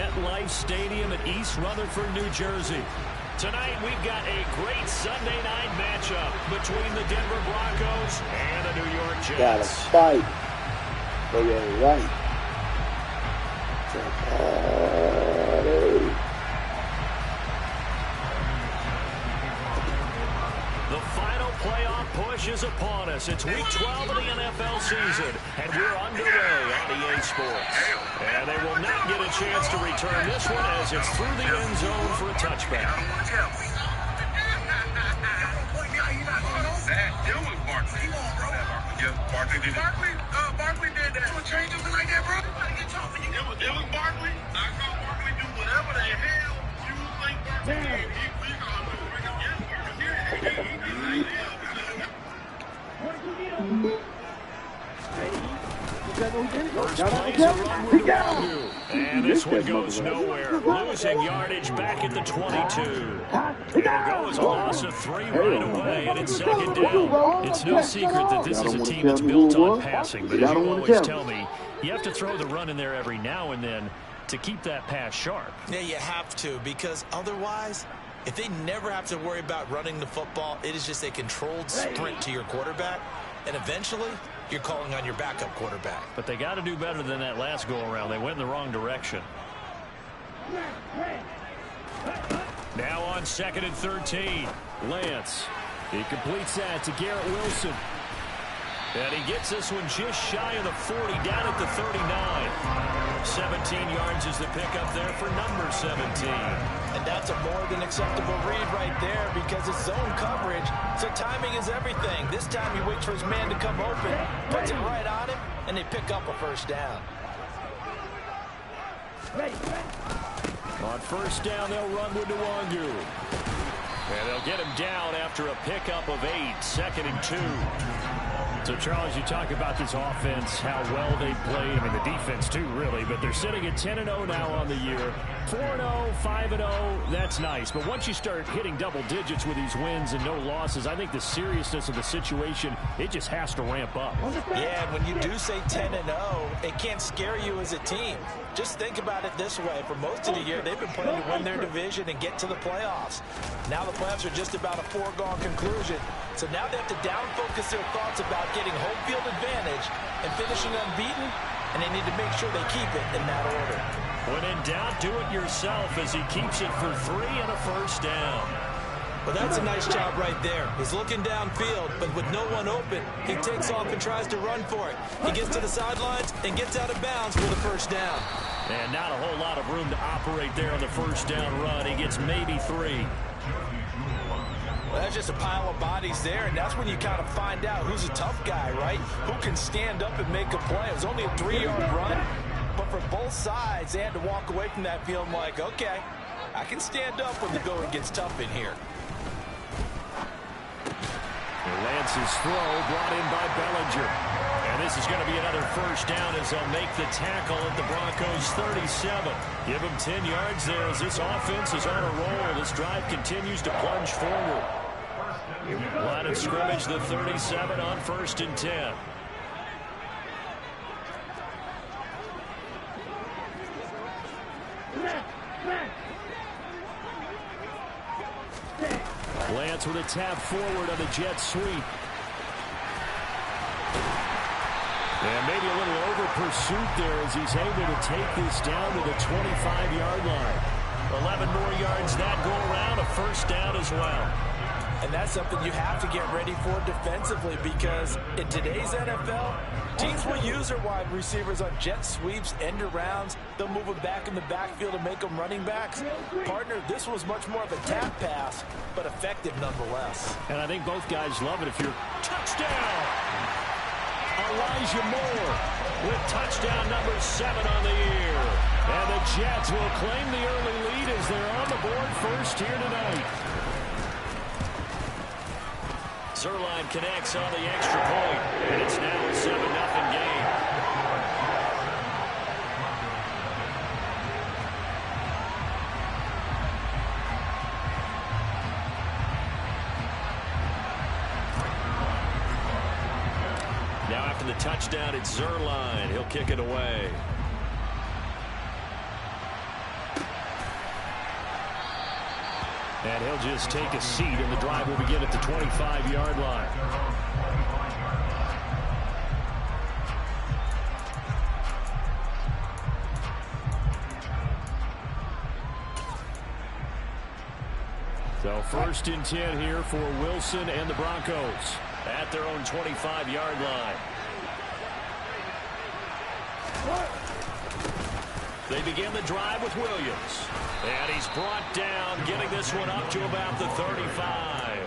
MetLife Stadium in East Rutherford, New Jersey. Tonight, we've got a great Sunday night matchup between the Denver Broncos and the New York Jets. Gotta fight for your right. The final playoff push is upon us. It's Week 12 of the NFL season, and we're underway on EA Sports. And they will not get a chance to return this one as it's through the end zone for a touchback. Barkley did that. What change him like that, bro? It was Barkley. I saw Barkley do whatever the hell you think Barkley did. He gonna do it. And this one goes nowhere. Losing yardage back at the 22. It'll go as a loss of 3 right away, and it's second down. It's no secret that this is a team that's built on passing, but as you always tell me, you have to throw the run in there every now and then to keep that pass sharp. Yeah, you have to, because otherwise, if they never have to worry about running the football, it is just a controlled sprint to your quarterback, and eventually you're calling on your backup quarterback. But they got to do better than that last go-around. They went in the wrong direction. Now on 2nd and 13. Lance. He completes that to Garrett Wilson. And he gets this one just shy of the 40, down at the 39. 17 yards is the pickup there for number 17. And that's a more than acceptable read right there because it's zone coverage, so timing is everything. This time he waits for his man to come open, puts it right on him, and they pick up a first down. On first down, they'll run with Nwangu. And they'll get him down after a pickup of 8, 2nd and 2. So, Charles, you talk about this offense, how well they played. I mean, the defense, too, really. But they're sitting at 10-0 now on the year. 4-0, 5-0, that's nice. But once you start hitting double digits with these wins and no losses, I think the seriousness of the situation, it just has to ramp up. Yeah, and when you do say 10-0, it can't scare you as a team. Just think about it this way. For most of the year, they've been playing to win their division and get to the playoffs. Now the playoffs are just about a foregone conclusion. So now they have to down-focus their thoughts about getting home field advantage and finishing unbeaten, and they need to make sure they keep it in that order. When in doubt, do it yourself as he keeps it for 3 and a first down. Well, that's a nice job right there. He's looking downfield, but with no one open, he takes off and tries to run for it. He gets to the sidelines and gets out of bounds for the first down. And not a whole lot of room to operate there on the first down run. He gets maybe 3. Well, that's just a pile of bodies there, and that's when you kind of find out who's a tough guy, right? Who can stand up and make a play. It was only a 3-yard run, but for both sides, they had to walk away from that feeling like, okay, I can stand up when the going gets tough in here. Lance's throw brought in by Bellinger. And this is going to be another first down as they'll make the tackle at the Broncos 37. Give them 10 yards there as this offense is on a roll. This drive continues to plunge forward. Line of scrimmage, the 37 on 1st and 10. Lance with a tap forward on the jet sweep. And maybe a little over pursuit there as he's able to take this down to the 25-yard line. 11 more yards that go around, a first down as well. And that's something you have to get ready for defensively because in today's NFL, teams will use their wide receivers on jet sweeps, end arounds. They'll move them back in the backfield and make them running backs. Partner, this was much more of a tap pass, but effective nonetheless. And I think both guys love it if you're touchdown. Elijah Moore with touchdown number 7 on the year. And the Jets will claim the early lead as they're on the board first here tonight. Zuerlein connects on the extra point, and it's now a 7-0 game. Now after the touchdown, it's Zuerlein. He'll kick it away. And he'll just take a seat, and the drive will begin at the 25-yard line. So 1st and 10 here for Wilson and the Broncos at their own 25-yard line. They begin the drive with Williams. And he's brought down, getting this one up to about the 35.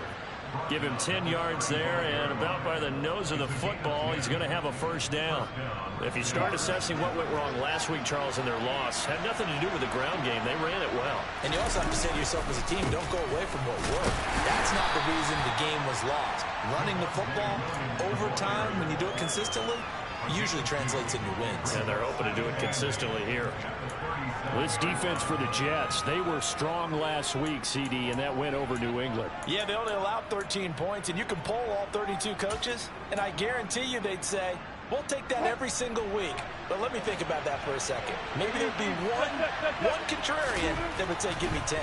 Give him 10 yards there, and about by the nose of the football, he's going to have a 1st down. If you start assessing what went wrong last week, Charles, in their loss, had nothing to do with the ground game. They ran it well. And you also have to say to yourself as a team, don't go away from what worked. That's not the reason the game was lost. Running the football over time, when you do it consistently, usually translates into wins. And they're hoping to do it consistently here. This defense for the Jets, they were strong last week, CD, and that went over New England. Yeah, they only allowed 13 points, and you can poll all 32 coaches, and I guarantee you they'd say, we'll take that every single week. But let me think about that for a second. Maybe there'd be one contrarian that would say, give me 10.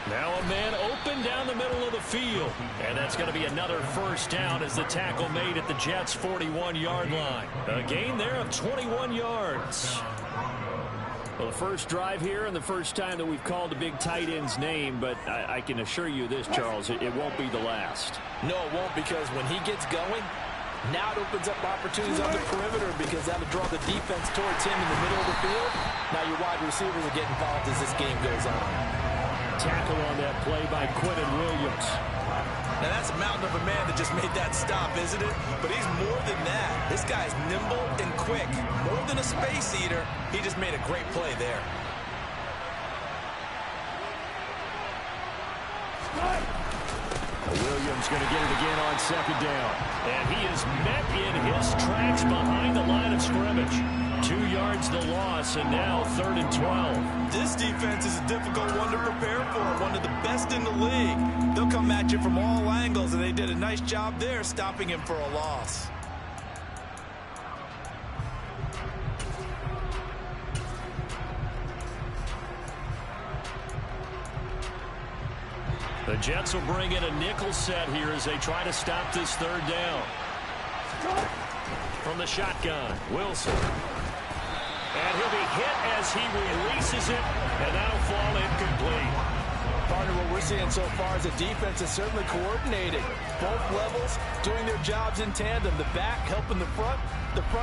Now a man open down the middle of the field. And that's going to be another 1st down as the tackle made at the Jets' 41-yard line. A gain there of 21 yards. Well, the first drive here and the first time that we've called the big tight end's name, but I can assure you this, Charles, it won't be the last. No, it won't, because when he gets going, now it opens up opportunities on the perimeter, because that'll draw the defense towards him in the middle of the field. Now your wide receivers will get involved as this game goes on. Tackle on that play by Quentin Williams. Now that's a mountain of a man that just made that stop, isn't it? But he's more than that. This guy's nimble and quick. More than a space eater, he just made a great play there. Williams going to get it again on 2nd down. And he is met in his tracks behind the line of scrimmage. 2 yards the loss, and now 3rd and 12. This defense is a difficult one to prepare for, one of the best in the league. They'll come at you from all angles, and they did a nice job there stopping him for a loss. The Jets will bring in a nickel set here as they try to stop this 3rd down. From the shotgun, Wilson. And he'll be hit as he releases it, and that'll fall incomplete. Partner, what we're seeing so far is the defense is certainly coordinated. Both levels doing their jobs in tandem. The back helping the front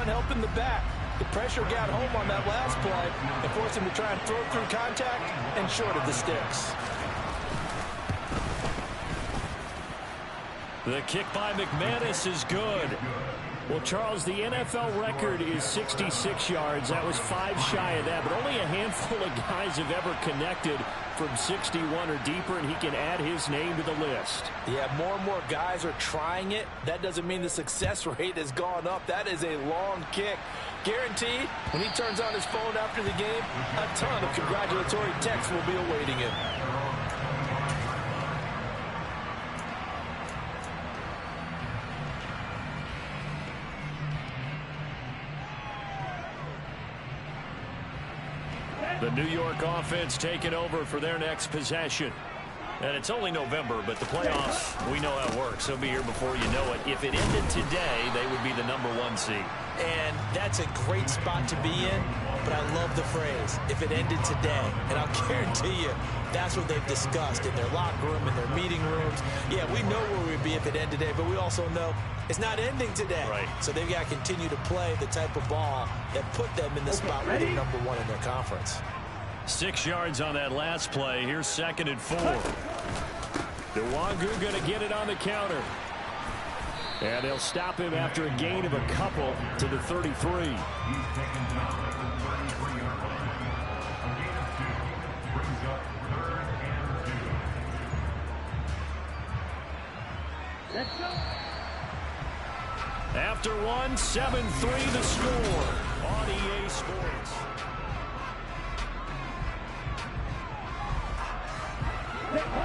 helping the back. The pressure got home on that last play and forced him to try and throw through contact and short of the sticks. The kick by McManus is good. Well, Charles, the NFL record is 66 yards. That was 5 shy of that, but only a handful of guys have ever connected from 61 or deeper, and he can add his name to the list. Yeah, more and more guys are trying it. That doesn't mean the success rate has gone up. That is a long kick. Guaranteed, when he turns on his phone after the game, a ton of congratulatory texts will be awaiting him. The New York offense taking over for their next possession. And it's only November, but the playoffs, we know how it works. They'll be here before you know it. If it ended today, they would be the #1 seed. And that's a great spot to be in, but I love the phrase, if it ended today. And I'll guarantee you, that's what they've discussed in their locker room, in their meeting rooms. Yeah, we know where we'd be if it ended today, but we also know it's not ending today. Right. So they've got to continue to play the type of ball that put them in the spot where they're #1 in their conference. 6 yards on that last play. Here's 2nd and 4. Nwangu going to get it on the counter. And they'll stop him after a gain of a couple to the 33. After one, 7-3 the score on EA Sports.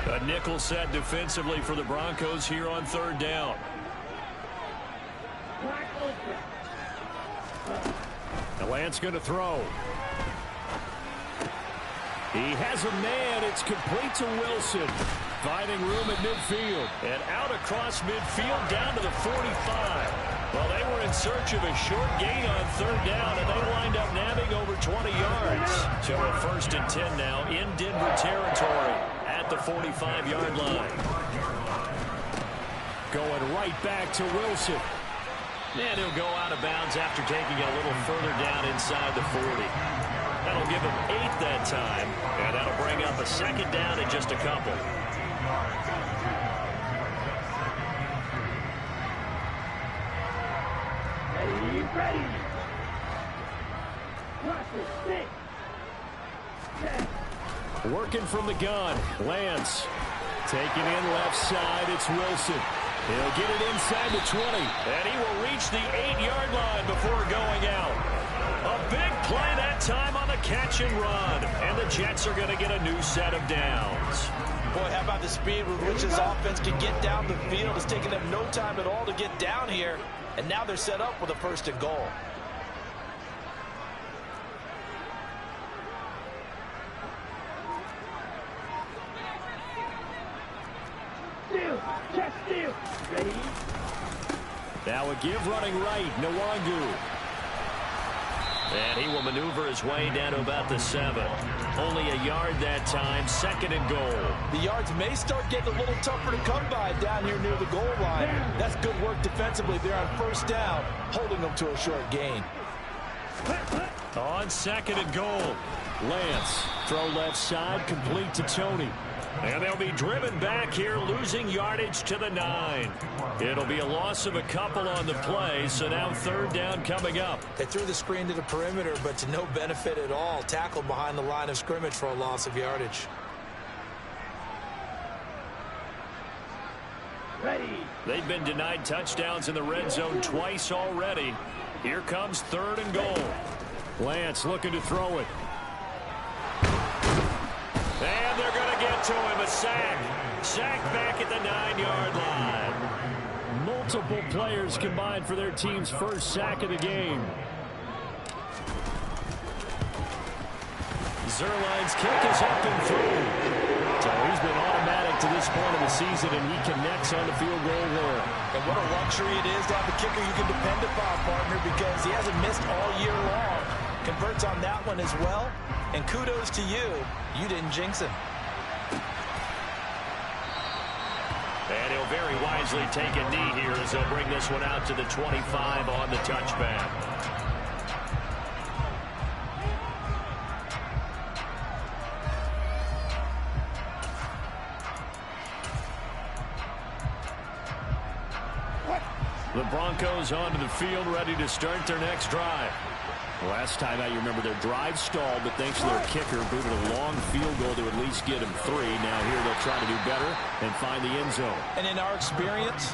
A nickel set defensively for the Broncos here on 3rd down. The Lance going to throw. He has a man. It's complete to Wilson. Finding room at midfield. And out across midfield down to the 45. Well, they were in search of a short gain on third down, and they wind up nabbing over 20 yards. So a 1st and 10 now in Denver territory at the 45-yard line. Going right back to Wilson. And he'll go out of bounds after taking it a little further down inside the 40. That'll give him 8 that time, and that'll bring up a 2nd down and just a couple. Ready. Watch the stick. Working from the gun. Lance taking in left side. It's Wilson. He'll get it inside the 20. And he will reach the 8-yard line before going out. A big play that time on the catch and run. And the Jets are going to get a new set of downs. Boy, how about the speed with which this offense can get down the field? It's taken them no time at all to get down here. And now they're set up with a 1st and goal. Check steal. Ready. Now a give running right. Nwangu. And he will maneuver his way down to about the 7. Only a yard that time. 2nd and goal. The yards may start getting a little tougher to come by down here near the goal line. That's good work defensively there on 1st down, holding them to a short gain. On 2nd and goal. Lance. Throw left side. Complete to Tony. And they'll be driven back here, losing yardage to the 9. It'll be a loss of a couple on the play, so now 3rd down coming up. They threw the screen to the perimeter, but to no benefit at all. Tackled behind the line of scrimmage for a loss of yardage. Ready. They've been denied touchdowns in the red zone twice already. Here comes 3rd and goal. Lance looking to throw it. And they're going to get to him. A sack. Sack back at the 9-yard line. Multiple players combined for their team's 1st sack of the game. Zerline's kick is up and through. So he's been automatic to this point of the season, and he connects on the field goal there. And what a luxury it is to have a kicker you can depend upon, partner, because he hasn't missed all year long. Converts on that one as well. And kudos to you. You didn't jinx him. And he'll very wisely take a knee here as they'll bring this one out to the 25 on the touchback. The Broncos onto the field, ready to start their next drive. Last time out, you remember their drive stalled, but thanks to their kicker, booted a long field goal to at least get them 3. Now here they'll try to do better and find the end zone. And in our experience,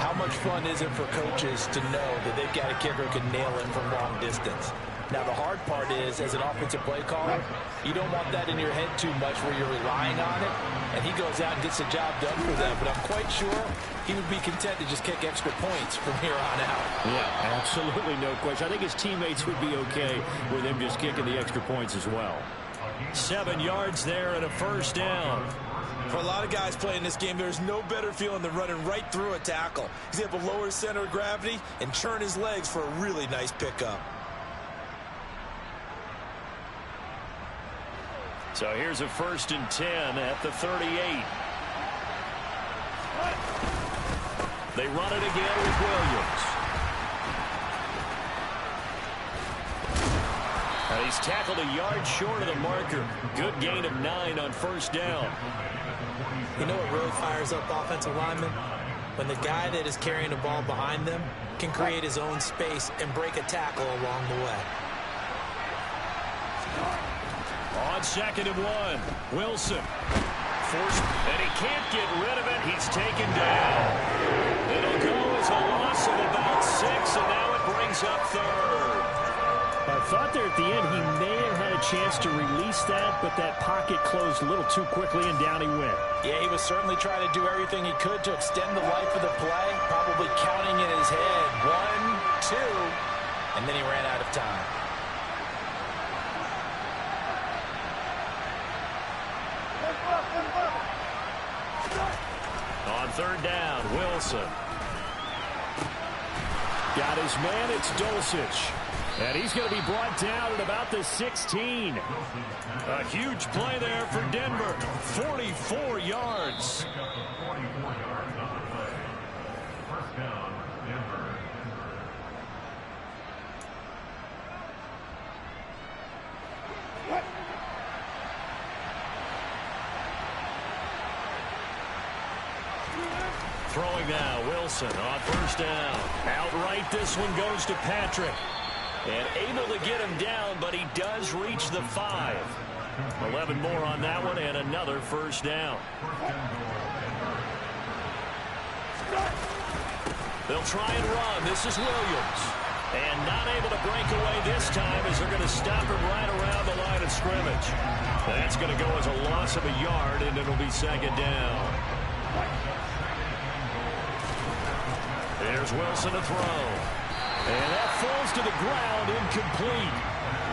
how much fun is it for coaches to know that they've got a kicker who can nail it from long distance? Now, the hard part is, as an offensive play caller, you don't want that in your head too much where you're relying on it, and he goes out and gets the job done for them. But I'm quite sure he would be content to just kick extra points from here on out. Yeah, absolutely no question. I think his teammates would be okay with him just kicking the extra points as well. 7 yards there and a 1st down. For a lot of guys playing this game, there's no better feeling than running right through a tackle. He's able to lower his center of gravity and churn his legs for a really nice pickup. So here's a 1st and 10 at the 38. They run it again with Williams. And he's tackled a yard short of the marker. Good gain of 9 on 1st down. You know what really fires up offensive linemen? When the guy that is carrying the ball behind them can create his own space and break a tackle along the way. On 2nd and 1, Wilson. Forced, and he can't get rid of it. He's taken down. It'll go as a loss of about 6, and now it brings up 3rd. I thought there at the end he may have had a chance to release that, but that pocket closed a little too quickly, and down he went. Yeah, he was certainly trying to do everything he could to extend the life of the play, probably counting in his head 1, 2, and then he ran out of time. third down, Wilson. Got his man, it's Dulcich. And he's going to be brought down at about the 16. A huge play there for Denver. 44 yards. First down, Denver. Throwing now, Wilson on first down. Outright, this one goes to Patrick. And able to get him down, but he does reach the 5. 11 more on that one, and another first down. They'll try and run. This is Williams. And not able to break away this time as they're going to stop him right around the line of scrimmage. That's going to go as a loss of a yard, and it'll be second down. There's Wilson to throw. And that falls to the ground, incomplete.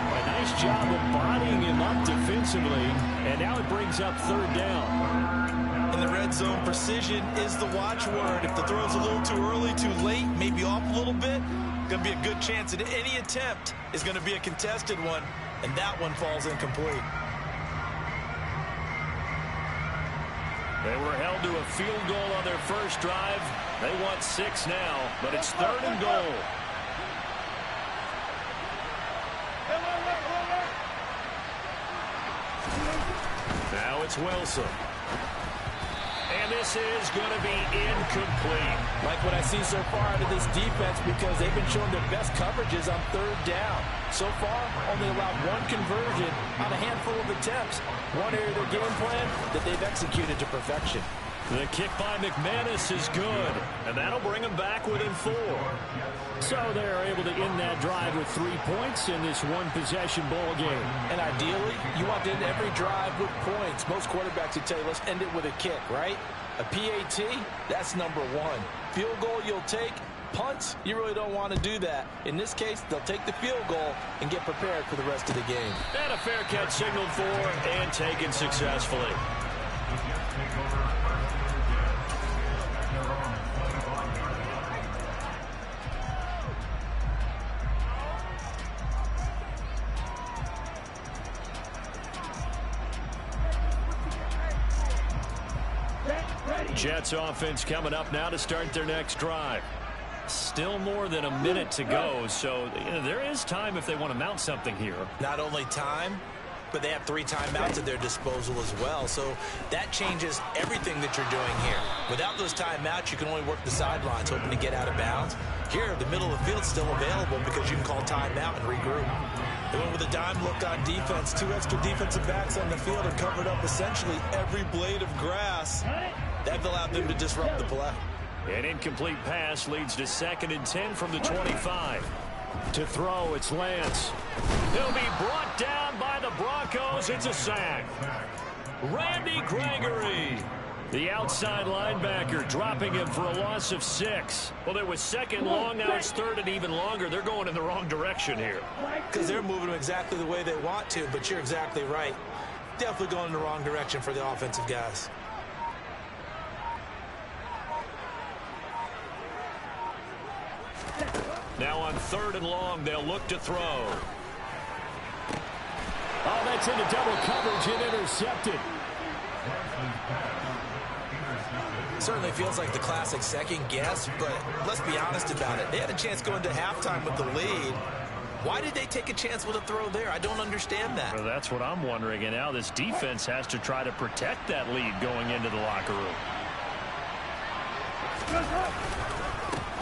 A nice job of bodying him up defensively, and now it brings up third down. In the red zone, precision is the watchword. If the throw's a little too early, too late, maybe off a little bit, going to be a good chance that any attempt is going to be a contested one, and that one falls incomplete. They were held to a field goal on their first drive. They want 6 now, but it's third and goal. Now it's Wilson. And this is going to be incomplete. Like what I see so far out of this defense, because they've been showing their best coverages on third down. So far, only allowed one conversion on a handful of attempts. One area of their game plan that they've executed to perfection. The kick by McManus is good, and that'll bring them back within 4. So they're able to end that drive with 3 points in this one-possession ball game. And ideally, you want to end every drive with points. Most quarterbacks would tell you, let's end it with a kick, right? A PAT, that's number 1. Field goal you'll take. Punts, you really don't want to do that. In this case, they'll take the field goal and get prepared for the rest of the game. And a fair catch signaled for and taken successfully. Jets offense coming up now to start their next drive. Still more than a minute to go, so there is time if they want to mount something here. Not only time, but they have 3 timeouts at their disposal as well, so that changes everything that you're doing here. Without those timeouts, you can only work the sidelines, hoping to get out of bounds. Here, the middle of the field's still available because you can call timeout and regroup. They went with a dime look on defense. 2 extra defensive backs on the field and covered up essentially every blade of grass. That allowed them to disrupt the play. An incomplete pass leads to 2nd and 10 from the 25. To throw, it's Lance. He'll be brought down by the Broncos. It's a sack. Randy Gregory, the outside linebacker, dropping him for a loss of 6. Well, it was 2nd long, now it's 3rd and even longer. They're going in the wrong direction here. Because they're moving them exactly the way they want to, but you're exactly right. Definitely going in the wrong direction for the offensive guys. Now on 3rd and long, they'll look to throw. Oh, that's into double coverage and intercepted. Certainly feels like the classic second guess, but let's be honest about it. They had a chance going to halftime with the lead. Why did they take a chance with a throw there? I don't understand that. Well, that's what I'm wondering, and now this defense has to try to protect that lead going into the locker room.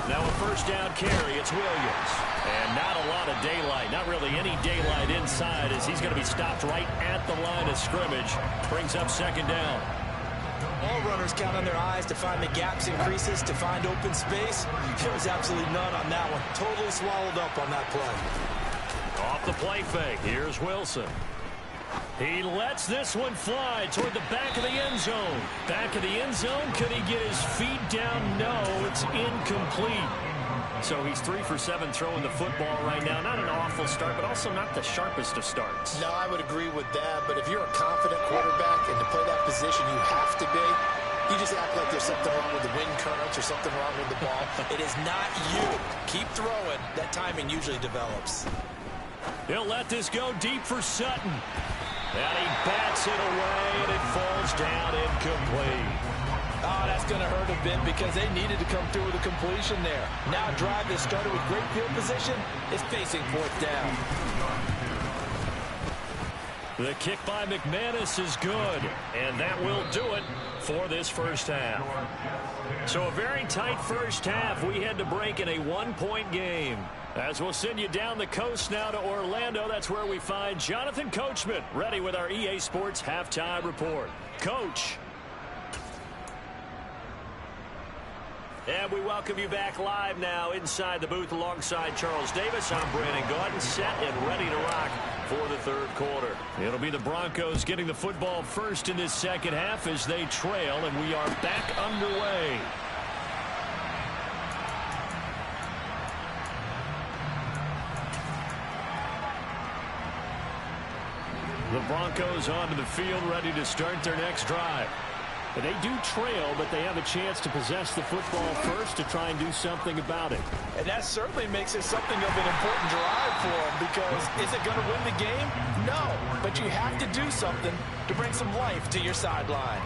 Now a first down carry, it's Williams. And not a lot of daylight, not really any daylight inside as he's going to be stopped right at the line of scrimmage. Brings up 2nd down. All runners count on their eyes to find the gaps and creases, to find open space. There was absolutely none on that one. Totally swallowed up on that play. Off the play fake, here's Wilson. He lets this one fly toward the back of the end zone. Back of the end zone, could he get his feet down? No, it's incomplete. So he's 3 for 7 throwing the football right now. Not an awful start, but also not the sharpest of starts. No, I would agree with that. But if you're a confident quarterback and to play that position, you have to be. You just act like there's something wrong with the wind currents or something wrong with the ball. It is not you. Keep throwing. That timing usually develops. He'll let this go deep for Sutton. And he bats it away, and it falls down incomplete. Oh, that's going to hurt a bit because they needed to come through with a completion there. Now a drive that started with great field position is facing fourth down. The kick by McManus is good, and that will do it for this first half. So a very tight first half. We had to break in a one-point game. As we'll send you down the coast now to Orlando, that's where we find Jonathan Coachman ready with our EA Sports Halftime Report. Coach. And we welcome you back live now inside the booth alongside Charles Davis. I'm Brandon Gaudin, set and ready to rock for the third quarter. It'll be the Broncos getting the football first in this second half as they trail, and we are back underway. The Broncos onto the field, ready to start their next drive. They do trail, but they have a chance to possess the football first to try and do something about it. And that certainly makes it something of an important drive for them, because is it going to win the game? No, but you have to do something to bring some life to your sideline.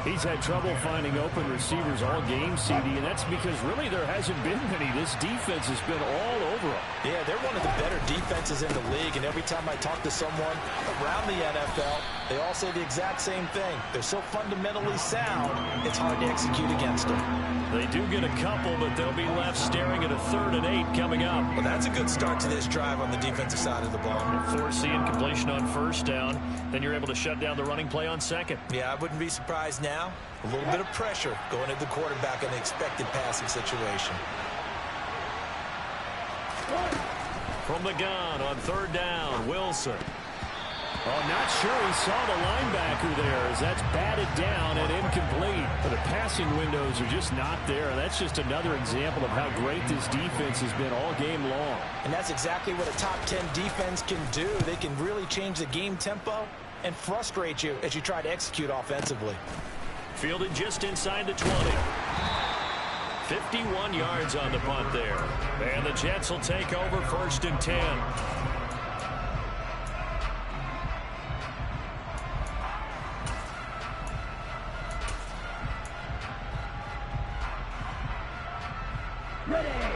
He's had trouble finding open receivers all game, CD, and that's because really there hasn't been many. This defense has been all over them. Yeah, they're one of the better defenses in the league, and every time I talk to someone around the NFL, they all say the exact same thing. They're so fundamentally sound, it's hard to execute against them. They do get a couple, but they'll be left staring at a 3rd and 8 coming up. Well, that's a good start to this drive on the defensive side of the ball. Force the incompletion on first down, then you're able to shut down the running play on second. Yeah, I wouldn't be surprised now. A little bit of pressure going at the quarterback in the expected passing situation. From the gun on 3rd down, Wilson. Oh, not sure he saw the linebacker there as that's batted down and incomplete. But the passing windows are just not there. That's just another example of how great this defense has been all game long. And that's exactly what a top 10 defense can do. They can really change the game tempo and frustrate you as you try to execute offensively. Fielded just inside the 20. 51 yards on the punt there. And the Jets will take over 1st and 10.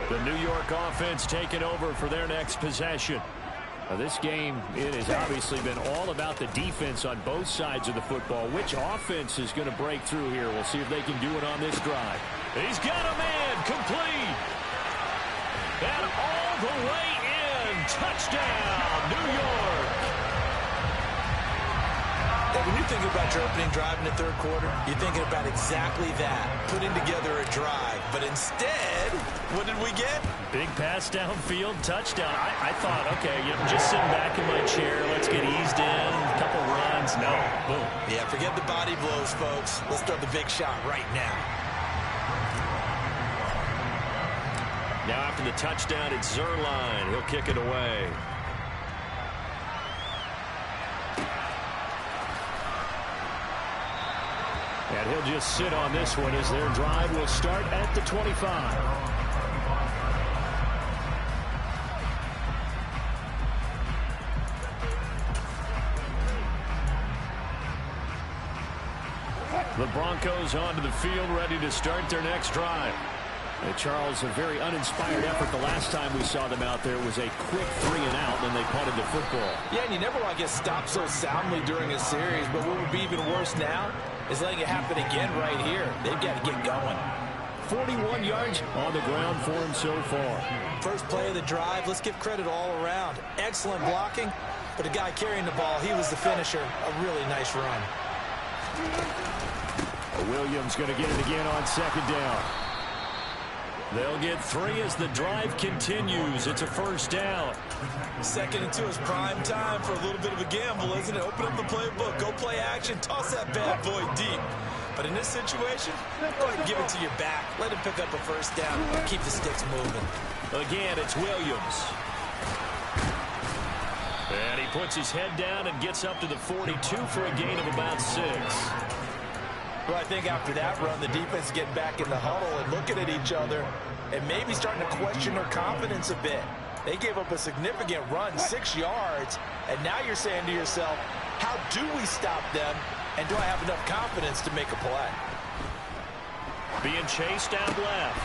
The New York offense taking over for their next possession. Now this game, it has obviously been all about the defense on both sides of the football. Which offense is going to break through here? We'll see if they can do it on this drive. He's got a man, complete. And all the way in. Touchdown, New York. Yeah, when you think about your opening drive in the third quarter, you're thinking about exactly that, putting together a drive. But instead, what did we get? Big pass downfield, touchdown. I thought, okay, just sitting back in my chair, let's get eased in, a couple runs. No, boom. Yeah, forget the body blows, folks. Let's throw the big shot right now. Now after the touchdown, it's Zuerlein. He'll kick it away. And he'll just sit on this one as their drive will start at the 25. The Broncos onto the field, ready to start their next drive. And Charles, a very uninspired effort the last time we saw them out there was a quick 3 and out, then they punted the football. Yeah, and you never want to get stopped so soundly during a series, but what would be even worse now is letting it happen again right here. They've got to get going. 41 yards on the ground for him so far. First play of the drive, let's give credit all around. Excellent blocking, but the guy carrying the ball, he was the finisher. A really nice run. Williams going to get it again on 2nd down. They'll get 3 as the drive continues. It's a 1st down. 2nd and 2 is prime time for a little bit of a gamble, isn't it? Open up the playbook, go play action, toss that bad boy deep. But in this situation, go ahead and give it to your back. Let him pick up a 1st down and keep the sticks moving. Again, it's Williams. And he puts his head down and gets up to the 42 for a gain of about 6. Well, I think after that run, the defense is getting back in the huddle and looking at each other and maybe starting to question their confidence a bit. They gave up a significant run, 6 yards, and now you're saying to yourself, how do we stop them, and do I have enough confidence to make a play? Being chased down left.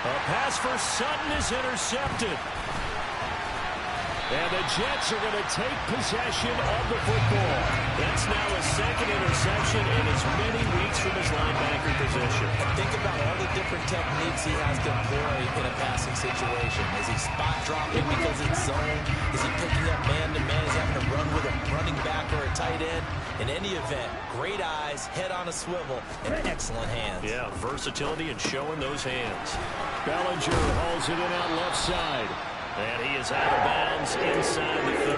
A pass for Sutton is intercepted. And the Jets are going to take possession of the football. That's now a second interception in as many weeks from his linebacker position. Think about all the different techniques he has to employ in a passing situation. Is he spot dropping because it's zone? Is he picking up man-to-man? Is he having to run with a running back or a tight end? In any event, great eyes, head on a swivel, and excellent hands. Yeah, versatility and showing those hands. Bellinger hauls it in out left side. And he is out of bounds inside the 30.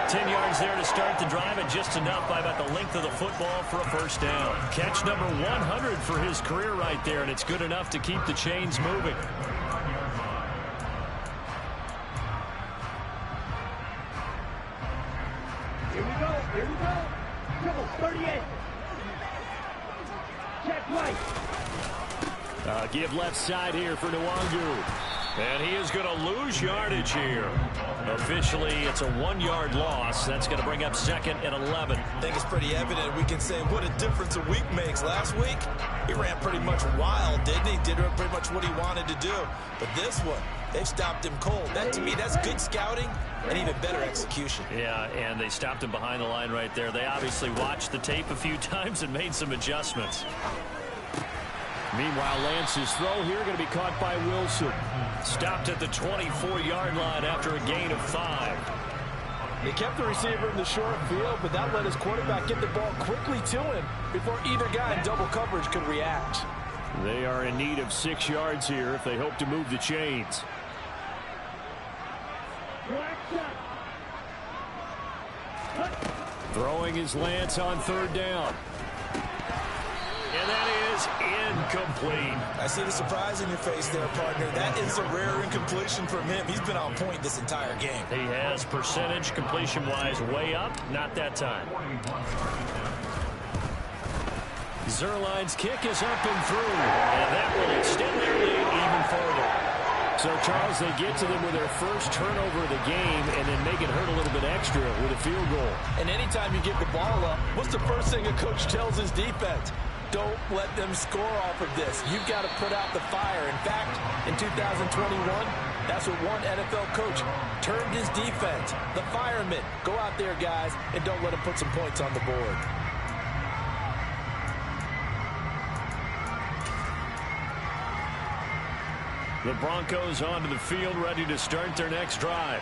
10 yards there to start the drive, and just enough by about the length of the football for a first down. Catch number 100 for his career right there, and it's good enough to keep the chains moving. Here we go. Here we go. Triple 38. Check right. Give left side here for Nwangu. And he is going to lose yardage here. Officially, it's a 1-yard loss. That's going to bring up 2nd and 11. I think it's pretty evident. We can say what a difference a week makes. Last week, he ran pretty much wild, didn't he? Did pretty much what he wanted to do. But this one, they stopped him cold. That, to me, that's good scouting and even better execution. Yeah, and they stopped him behind the line right there. They obviously watched the tape a few times and made some adjustments. Meanwhile, Lance's throw here going to be caught by Wilson. Stopped at the 24-yard line after a gain of 5. They kept the receiver in the short field, but that let his quarterback get the ball quickly to him before either guy in double coverage could react. They are in need of 6 yards here if they hope to move the chains. Throwing is Lance on 3rd down. And that is incomplete. I see the surprise in your face there, partner. That is a rare incompletion from him. He's been on point this entire game. He has percentage completion-wise way up. Not that time. Zuerlein's kick is up and through. And that will extend their lead even further. So, Charles, they get to them with their first turnover of the game and then make it hurt a little bit extra with a field goal. And anytime you give the ball up, what's the first thing a coach tells his defense? Don't let them score off of this. You've got to put out the fire. In fact, in 2021, that's what one NFL coach termed his defense. The firemen. Go out there, guys, and don't let them put some points on the board. The Broncos onto the field, ready to start their next drive.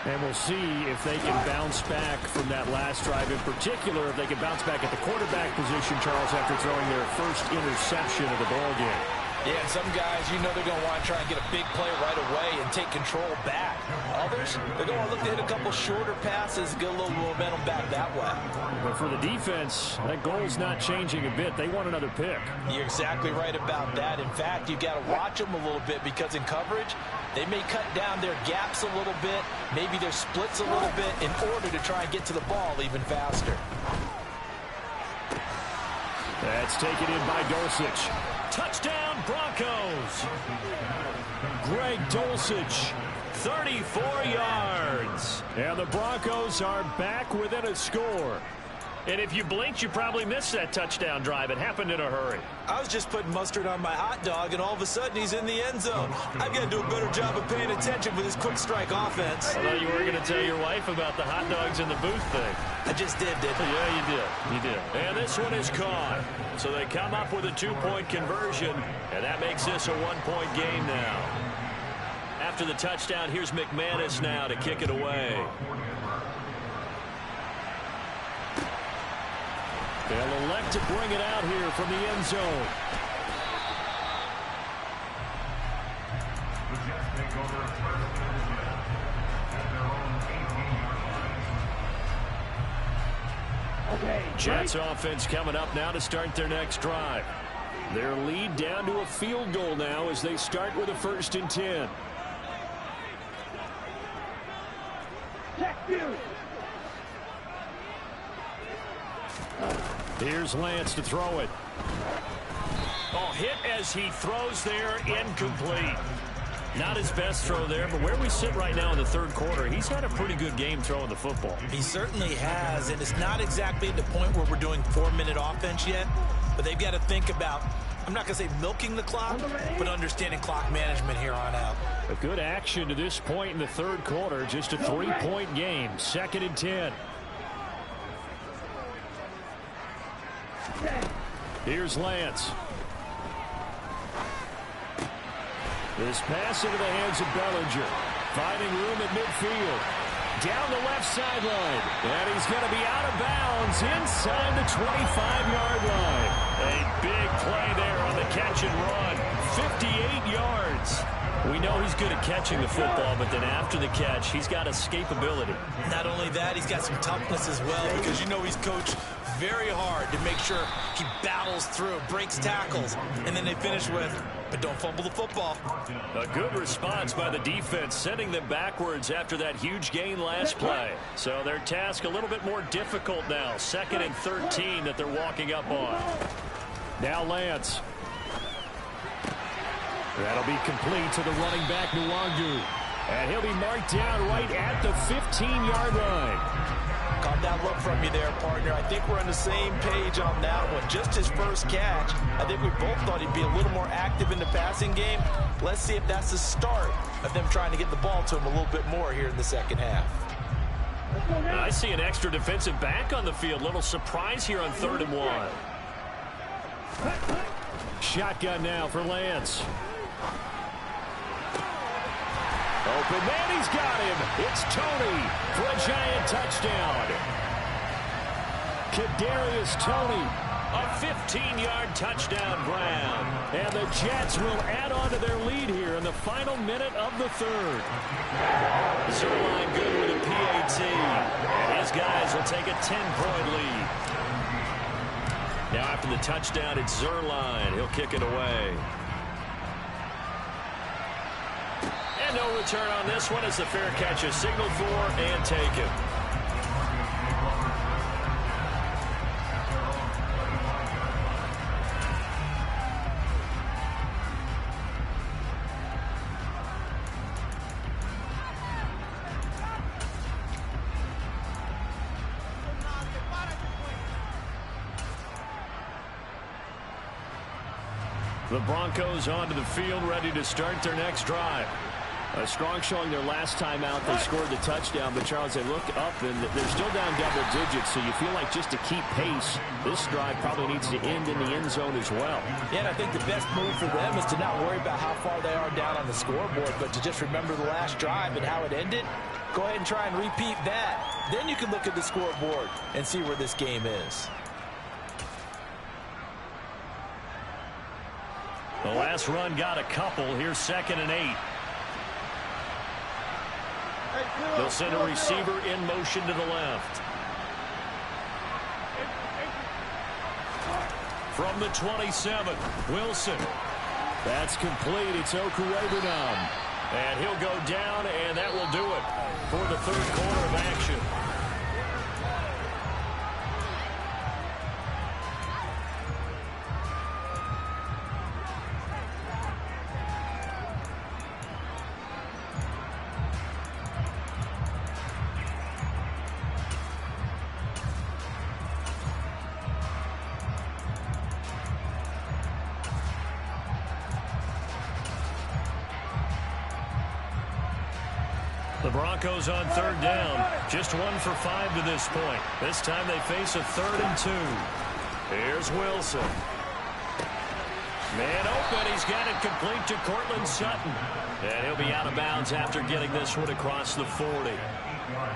And we'll see if they can bounce back from that last drive. In particular, if they can bounce back at the quarterback position, Charles, after throwing their first interception of the ballgame. Yeah, and some guys, you know they're going to want to try and get a big play right away and take control back. Others, they're going to look to hit a couple shorter passes, get a little momentum back that way. But for the defense, that goal's not changing a bit. They want another pick. You're exactly right about that. In fact, you've got to watch them a little bit because in coverage, they may cut down their gaps a little bit, maybe their splits a little bit in order to try and get to the ball even faster. That's taken in by Dulcich. Touchdown, Broncos. Greg Dulcich, 34 yards. And the Broncos are back within a score. And if you blinked, you probably missed that touchdown drive. It happened in a hurry. I was just putting mustard on my hot dog, and all of a sudden he's in the end zone. I've got to do a better job of paying attention with this quick strike offense. I thought you were going to tell your wife about the hot dogs in the booth thing. I just did, didn't I? Yeah, you did. You did. And this one is caught. So they come up with a 2-point conversion, and that makes this a 1-point game now. After the touchdown, here's McManus now to kick it away. They'll elect to bring it out here from the end zone. The Jets take over first and 10 at their own 18-yard line. Okay. Jets offense coming up now to start their next drive. Their lead down to a field goal now as they start with a 1st and 10. Check view. Here's Lance to throw it. Oh, hit as he throws there, incomplete. Not his best throw there, but where we sit right now in the third quarter, he's had a pretty good game throwing the football. He certainly has, and it's not exactly at the point where we're doing 4-minute offense yet, but they've got to think about, I'm not going to say milking the clock, but understanding clock management here on out. A good action to this point in the third quarter, just a 3-point game, 2nd and 10. Here's Lance. This pass into the hands of Bellinger. Finding room at midfield. Down the left sideline. And he's going to be out of bounds inside the 25-yard line. A big play there on the catch and run. 58 yards. We know he's good at catching the football, but then after the catch, he's got escapability. Not only that, he's got some toughness as well, because you know he's coached very hard to make sure he battles through, breaks tackles, and then they finish with, but don't fumble the football. A good response by the defense, sending them backwards after that huge gain last play. So their task a little bit more difficult now. 2nd and 13 that they're walking up on. Now Lance. That'll be complete to the running back, Nwangu. And he'll be marked down right at the 15-yard line. Caught that look from you there, partner. I think we're on the same page on that one. Just his first catch. I think we both thought he'd be a little more active in the passing game. Let's see if that's the start of them trying to get the ball to him a little bit more here in the second half. I see an extra defensive back on the field. Little surprise here on 3rd and 1. Shotgun now for Lance. Open man, he's got him. It's Toney for a giant touchdown. Kadarius Toney, a 15-yard touchdown Brown. And the Jets will add on to their lead here in the final minute of the third. Zuerlein good with a PAT. And his guys will take a 10-point lead. Now after the touchdown, it's Zuerlein. He'll kick it away. And no return on this one as the fair catch is signaled for and taken. The Broncos onto the field, ready to start their next drive. A strong showing their last time out. They scored the touchdown, but Charles, they look up and they're still down double digits, so you feel like just to keep pace, this drive probably needs to end in the end zone as well. Yeah, and I think the best move for them is to not worry about how far they are down on the scoreboard, but to just remember the last drive and how it ended. Go ahead and try and repeat that. Then you can look at the scoreboard and see where this game is. The last run got a couple. Here's 2nd and 8. They'll send a receiver in motion to the left. From the 27, Wilson. That's complete. It's Okurebunom. And he'll go down, and that will do it for the third quarter of action. The Broncos on 3rd down. Just 1 for 5 to this point. This time they face a 3rd and 2. Here's Wilson. Man open. He's got it complete to Courtland Sutton. And he'll be out of bounds after getting this one across the 40.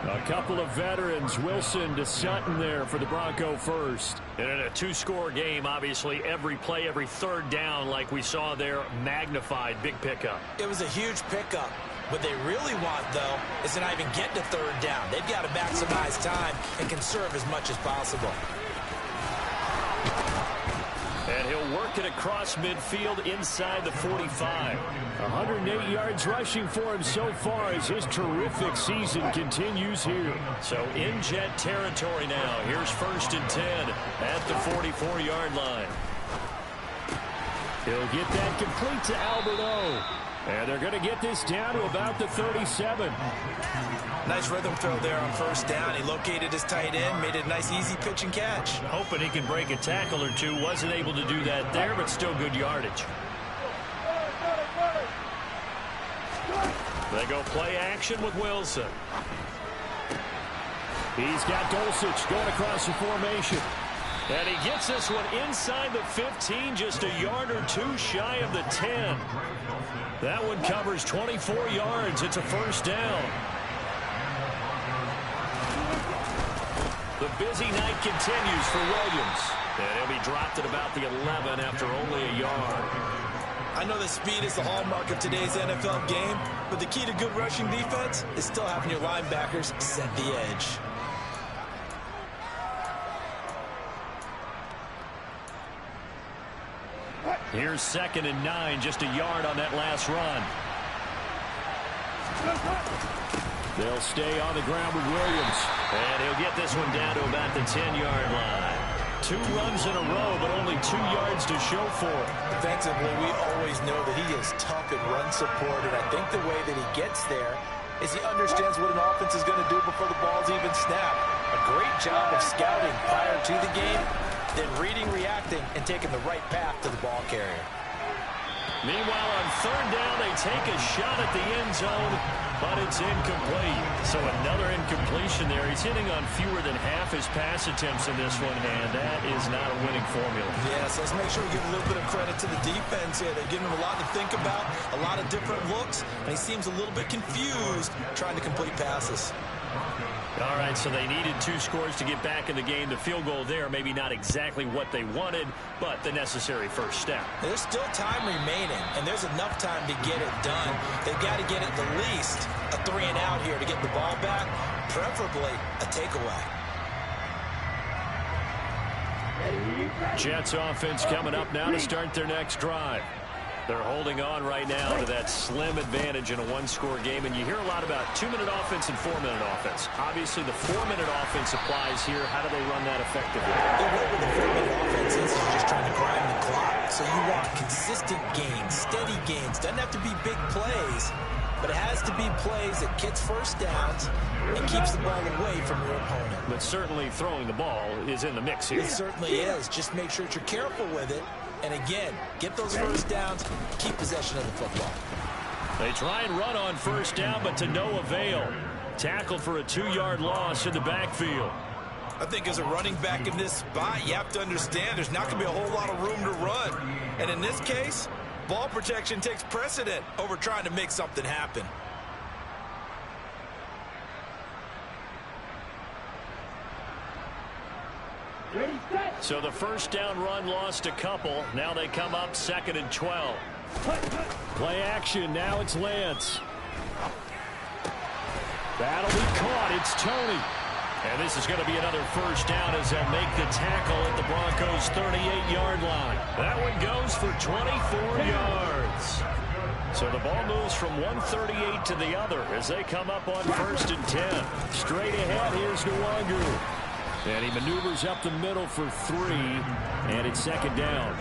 A couple of veterans, Wilson to Sutton there for the Bronco first. And in a 2-score game, obviously every play, every 3rd down like we saw there, magnified. Big pickup. It was a huge pickup. What they really want, though, is to not even get to 3rd down. They've got to maximize time and conserve as much as possible. And he'll work it across midfield inside the 45. 108 yards rushing for him so far as his terrific season continues here. So in Jet territory now. Here's 1st and 10 at the 44-yard line. He'll get that complete to Albert O. And they're going to get this down to about the 37. Nice rhythm throw there on 1st down. He located his tight end, made it a nice easy pitch and catch. Hoping he can break a tackle or two. Wasn't able to do that there, but still good yardage. They go play action with Wilson. He's got Dulcich going across the formation. And he gets this one inside the 15, just a yard or two shy of the 10. That one covers 24 yards. It's a 1st down. The busy night continues for Williams. And he'll be dropped at about the 11 after only a yard. I know that speed is the hallmark of today's NFL game, but the key to good rushing defense is still having your linebackers set the edge. Here's 2nd and 9, just a yard on that last run. They'll stay on the ground with Williams. And he'll get this one down to about the 10-yard line. 2 runs in a row, but only 2 yards to show for it. Defensively, we always know that he is tough in run support, and I think the way that he gets there is he understands what an offense is going to do before the ball's even snapped. A great job of scouting prior to the game, then reading, reacting, and taking the right path to the ball carrier. Meanwhile, on 3rd down, they take a shot at the end zone, but it's incomplete. So another incompletion there. He's hitting on fewer than half his pass attempts in this one, and that is not a winning formula. Yes, let's make sure we give a little bit of credit to the defense here. They're giving him a lot to think about, a lot of different looks, and he seems a little bit confused trying to complete passes. All right, so they needed 2 scores to get back in the game. The field goal there, maybe not exactly what they wanted, but the necessary 1st step. There's still time remaining, and there's enough time to get it done. They've got to get at the least a 3-and-out here to get the ball back, preferably a takeaway. Jets offense coming up now to start their next drive. They're holding on right now to that slim advantage in a 1-score game, and you hear a lot about 2-minute offense and 4-minute offense. Obviously, the 4-minute offense applies here. How do they run that effectively? The way with the 4-minute offense is you're just trying to grind the clock. So you want consistent gains, steady gains. Doesn't have to be big plays, but it has to be plays that gets 1st downs and keeps the ball away from your opponent. But certainly throwing the ball is in the mix here. It certainly is. Just make sure that you're careful with it. And again, get those 1st downs, keep possession of the football. They try and run on 1st down, but to no avail. Tackled for a 2-yard loss in the backfield. I think as a running back in this spot, you have to understand there's not going to be a whole lot of room to run. And in this case, ball protection takes precedent over trying to make something happen. So the 1st down run lost a couple. Now they come up 2nd and 12. Play action. Now it's Lance. That'll be caught. It's Tony. And this is going to be another 1st down as they'll make the tackle at the Broncos' 38-yard line. That one goes for 24 yards. So the ball moves from 138 to the other as they come up on 1st and 10. Straight ahead, here's Nwangu. And he maneuvers up the middle for 3, and it's 2nd down.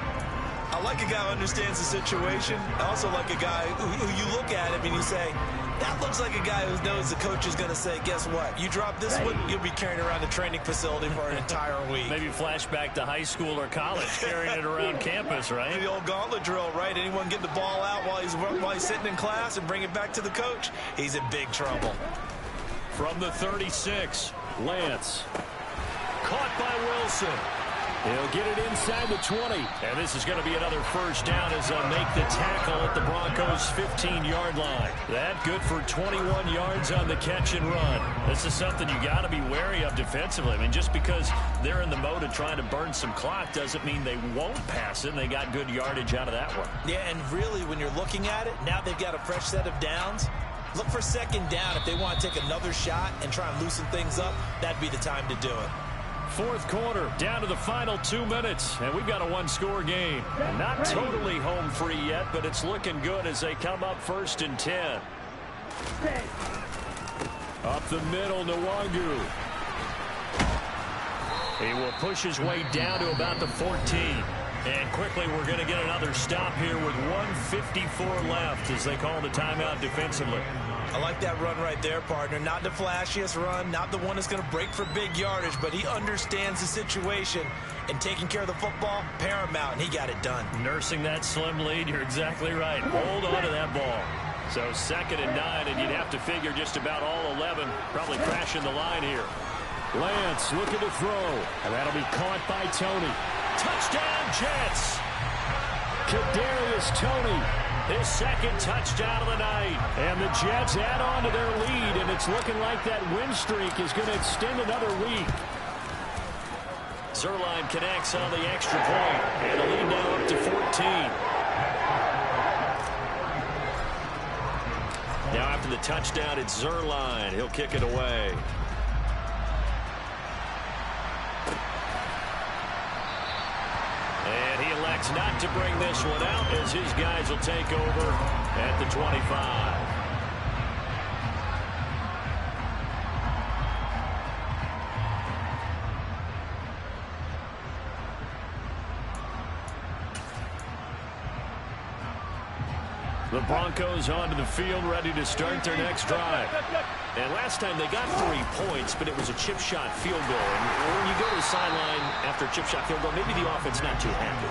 I like a guy who understands the situation. I also like a guy who you look at him and you say, that looks like a guy who knows the coach is going to say, guess what? You drop this one, you'll be carrying around the training facility for an entire week. Maybe flashback to high school or college, carrying it around campus, right? The old gauntlet drill, right? Anyone get the ball out while he's sitting in class and bring it back to the coach, he's in big trouble. From the 36, Lance. Caught by Wilson. He'll get it inside the 20. And this is going to be another 1st down as they'll make the tackle at the Broncos' 15-yard line. That good for 21 yards on the catch and run. This is something you got to be wary of defensively. I mean, just because they're in the mode of trying to burn some clock doesn't mean they won't pass it, and they got good yardage out of that one. Yeah, and really, when you're looking at it, now they've got a fresh set of downs. Look for 2nd down. If they want to take another shot and try and loosen things up, that'd be the time to do it. fourth quarter, down to the final 2 minutes, and we've got a one-score game. Not totally home free yet, but it's looking good as they come up 1st and 10. Up the middle, Nwangu. He will push his way down to about the 14. And quickly we're going to get another stop here with 1:54 left as they call the timeout defensively. I like that run right there, partner. Not the flashiest run, not the one that's going to break for big yardage, but he understands the situation, and taking care of the football, paramount, and he got it done. Nursing that slim lead, you're exactly right. Hold on to that ball. So 2nd and 9, and you'd have to figure just about all 11 probably crashing the line here. Lance looking to throw, and that'll be caught by Tony. Touchdown, Jets! Kadarius Toney. His 2nd touchdown of the night. And the Jets add on to their lead, and it's looking like that win streak is going to extend another week. Zuerlein connects on the extra point, and the lead now up to 14. Now after the touchdown, it's Zuerlein. He'll kick it away. And he elects not to bring this one out as his guys will take over at the 25. The Broncos onto the field, ready to start their next drive. And last time they got 3 points, but it was a chip shot field goal. And when you go to the sideline after a chip shot field goal, maybe the offense not too happy.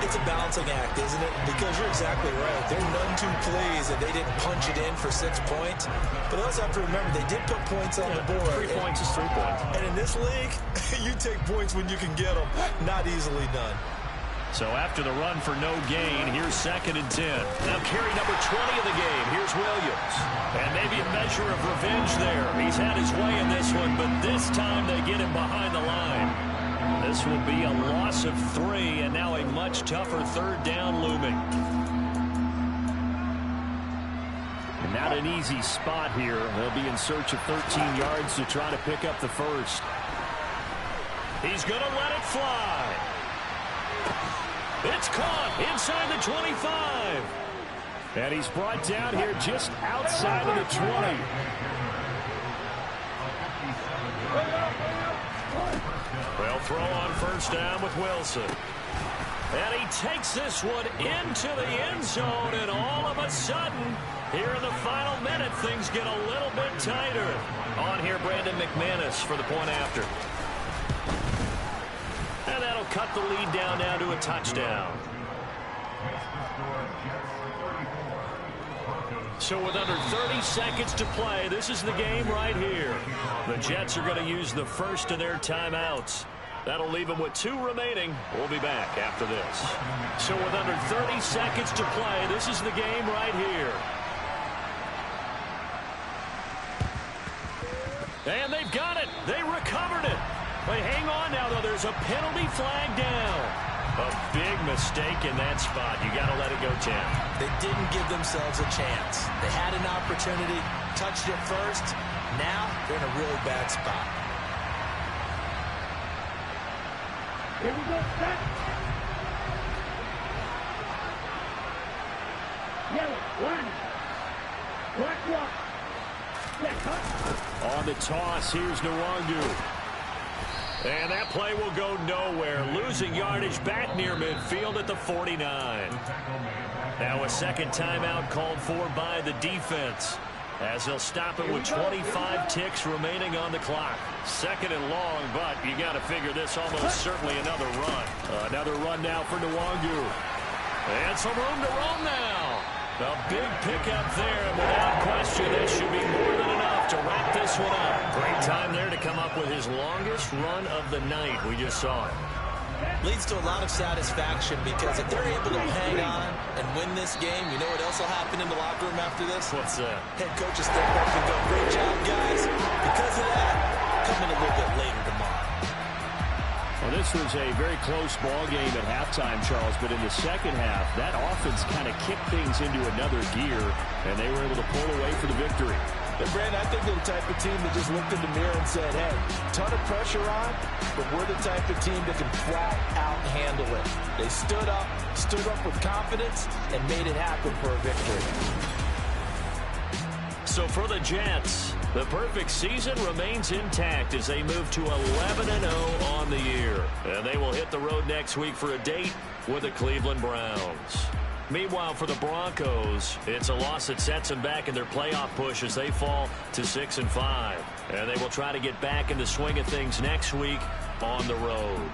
It's a balancing act, isn't it? Because you're exactly right. They're none too pleased that they didn't punch it in for 6 points. But also have to remember, they did put points on the board. 3 points is 3 points. And in this league, you take points when you can get them. Not easily done. So after the run for no gain, here's 2nd and 10. Now carry number 20 of the game. Here's Williams. And maybe a measure of revenge there. He's had his way in this one, but this time they get him behind the line. This will be a loss of 3, and now a much tougher 3rd down looming. And not an easy spot here. They'll be in search of 13 yards to try to pick up the first. He's going to let it fly. It's caught inside the 25. And he's brought down here just outside of the 20. Well, throw on 1st down with Wilson. And he takes this one into the end zone, and all of a sudden, here in the final minute, things get a little bit tighter. On here, Brandon McManus for the point after. And that'll cut the lead down now to a touchdown. So with under 30 seconds to play, this is the game right here. The Jets are going to use the first of their timeouts. That'll leave them with 2 remaining. We'll be back after this. So with under 30 seconds to play, this is the game right here. And they've got it. They recovered it. But hang on now, though. There's a penalty flag down. A big mistake in that spot. You got to let it go, Tim. They didn't give themselves a chance. They had an opportunity, touched it first. Now they're in a really bad spot. Here we go, set. Yellow, one. Black one. Set, cut. On the toss, here's Nwangu. And that play will go nowhere. Losing yardage back near midfield at the 49. Now a 2nd timeout called for by the defense, as they'll stop it with 25 ticks remaining on the clock. 2nd and long, but you got to figure this almost certainly another run. Another run now for Nwangu. And some room to roam now. A big pickup there, and without question, that should be more than enough to wrap this one up. Great time there to come up with his longest run of the night. We just saw it. Leads to a lot of satisfaction, because if they're able to hang on and win this game, you know what else will happen in the locker room after this? What's that? Head coach will step up and go, great job, guys. Because of that, come in a little bit later tomorrow. Well, this was a very close ball game at halftime, Charles, but in the second half, that offense kind of kicked things into another gear, and they were able to pull away for the victory. And Brandon, I think they're the type of team that just looked in the mirror and said, hey, ton of pressure on, but we're the type of team that can flat out handle it. They stood up with confidence, and made it happen for a victory. So for the Jets, the perfect season remains intact as they move to 11-0 on the year. And they will hit the road next week for a date with the Cleveland Browns. Meanwhile, for the Broncos, it's a loss that sets them back in their playoff push as they fall to 6-5. And they will try to get back in the swing of things next week on the road.